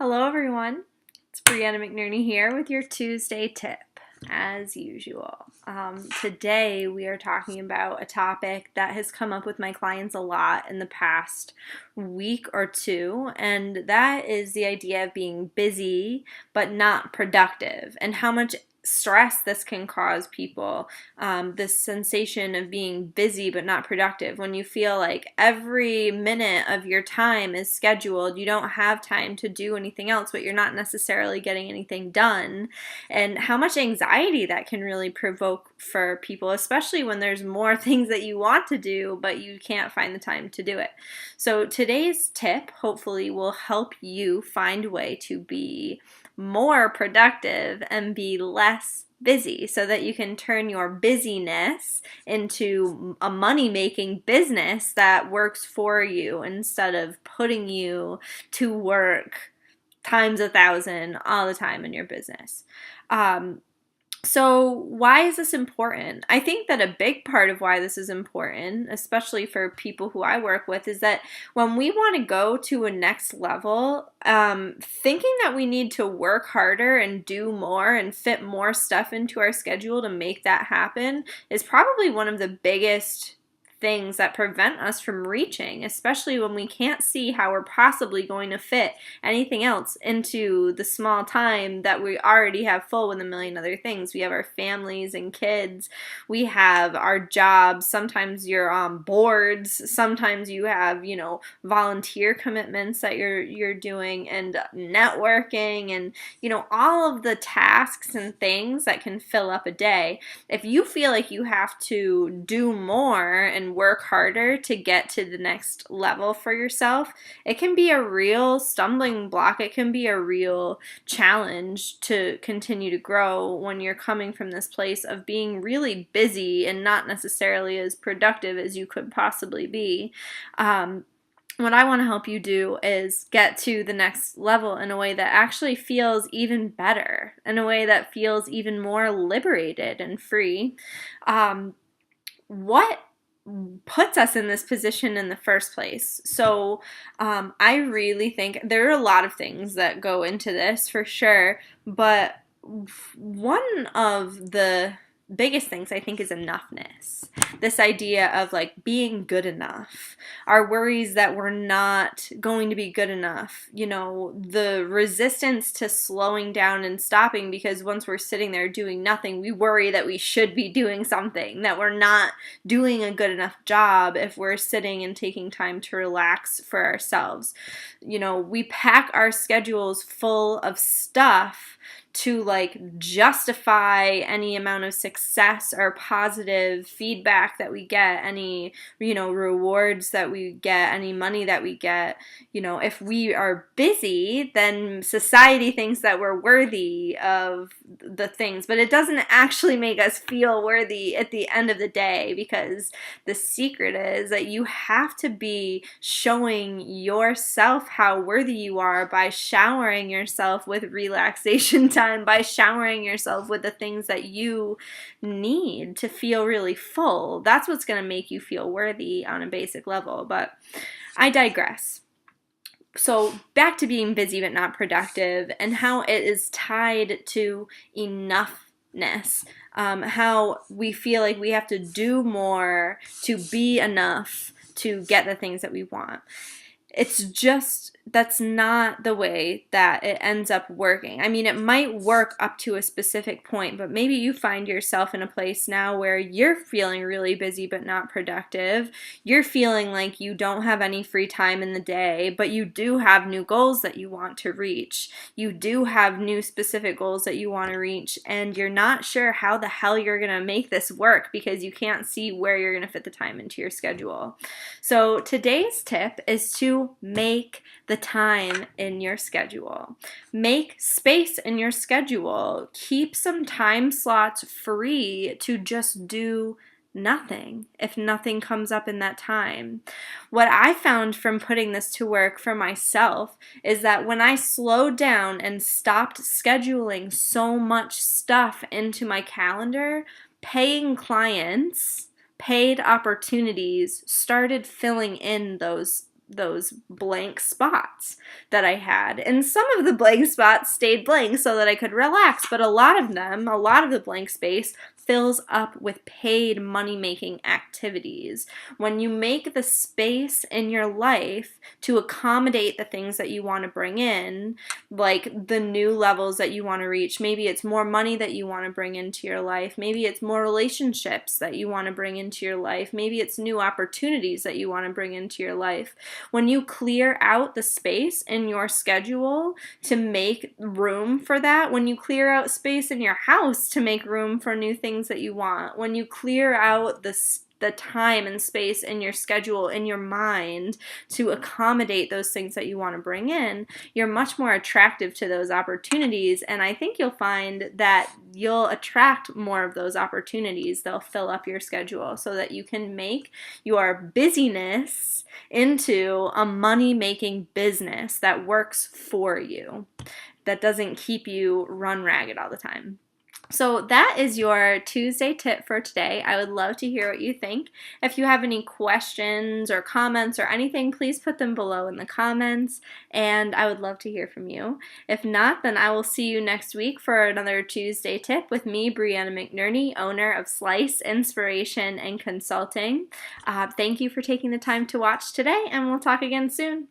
Hello everyone, it's Brianna McNerney here with your Tuesday tip, as usual. Today we are talking about a topic that has come up with my clients a lot in the past week or two, and that is the idea of being busy but not productive, and how much stress this can cause people, this sensation of being busy but not productive. When you feel like every minute of your time is scheduled, you don't have time to do anything else, but you're not necessarily getting anything done, and how much anxiety that can really provoke for people, especially when there's more things that you want to do but you can't find the time to do it. So today's tip hopefully will help you find a way to be more productive and be less busy so that you can turn your busyness into a money-making business that works for you instead of putting you to work times 1,000 all the time in your business. So why is this important? I think that a big part of why this is important, especially for people who I work with, is that when we want to go to a next level, thinking that we need to work harder and do more and fit more stuff into our schedule to make that happen is probably one of the biggest things that prevent us from reaching, especially when we can't see how we're possibly going to fit anything else into the small time that we already have full with a million other things. We have our families and kids, we have our jobs, sometimes you're on boards, sometimes you have, volunteer commitments that you're doing, and networking, and all of the tasks and things that can fill up a day. If you feel like you have to do more and work harder to get to the next level for yourself, it can be a real stumbling block. It can be a real challenge to continue to grow when you're coming from this place of being really busy and not necessarily as productive as you could possibly be. What I want to help you do is get to the next level in a way that actually feels even better, in a way that feels even more liberated and free. What puts us in this position in the first place? So I really think there are a lot of things that go into this for sure, but one of the biggest things I think is enoughness. This idea of like being good enough, our worries that we're not going to be good enough, the resistance to slowing down and stopping, because once we're sitting there doing nothing, we worry that we should be doing something, that we're not doing a good enough job if we're sitting and taking time to relax for ourselves. We pack our schedules full of stuff to like justify any amount of success or positive feedback that we get, any rewards that we get, any money that we get. If we are busy, then society thinks that we're worthy of the things, but it doesn't actually make us feel worthy at the end of the day, because the secret is that you have to be showing yourself how worthy you are by showering yourself with relaxation time, by showering yourself with the things that you need to feel really full. That's what's going to make you feel worthy on a basic level. But I digress. So back to being busy but not productive, and how it is tied to enoughness. How we feel like we have to do more to be enough to get the things that we want. It's just, that's not the way that it ends up working. I mean, it might work up to a specific point, but maybe you find yourself in a place now where you're feeling really busy but not productive. You're feeling like you don't have any free time in the day, but you do have new goals that you want to reach. You do have new specific goals that you want to reach, and you're not sure how the hell you're going to make this work because you can't see where you're going to fit the time into your schedule. So today's tip is to make the time in your schedule. Make space in your schedule. Keep some time slots free to just do nothing if nothing comes up in that time. What I found from putting this to work for myself is that when I slowed down and stopped scheduling so much stuff into my calendar, paying clients, paid opportunities started filling in those those blank spots that I had. And some of the blank spots stayed blank so that I could relax, but a lot of the blank space fills up with paid money-making activities. When you make the space in your life to accommodate the things that you want to bring in, like the new levels that you want to reach, maybe it's more money that you want to bring into your life, maybe it's more relationships that you want to bring into your life, maybe it's new opportunities that you want to bring into your life. When you clear out the space in your schedule to make room for that, when you clear out space in your house to make room for new things that you want, when you clear out the time and space in your schedule, in your mind, to accommodate those things that you want to bring in, you're much more attractive to those opportunities. And I think you'll find that you'll attract more of those opportunities. They'll fill up your schedule so that you can make your busyness into a money-making business that works for you, that doesn't keep you run ragged all the time. So that is your Tuesday tip for today. I would love to hear what you think. If you have any questions or comments or anything, please put them below in the comments, and I would love to hear from you. If not, then I will see you next week for another Tuesday tip with me, Brianna McNerney, owner of Slice Inspiration and Consulting. Thank you for taking the time to watch today, and we'll talk again soon.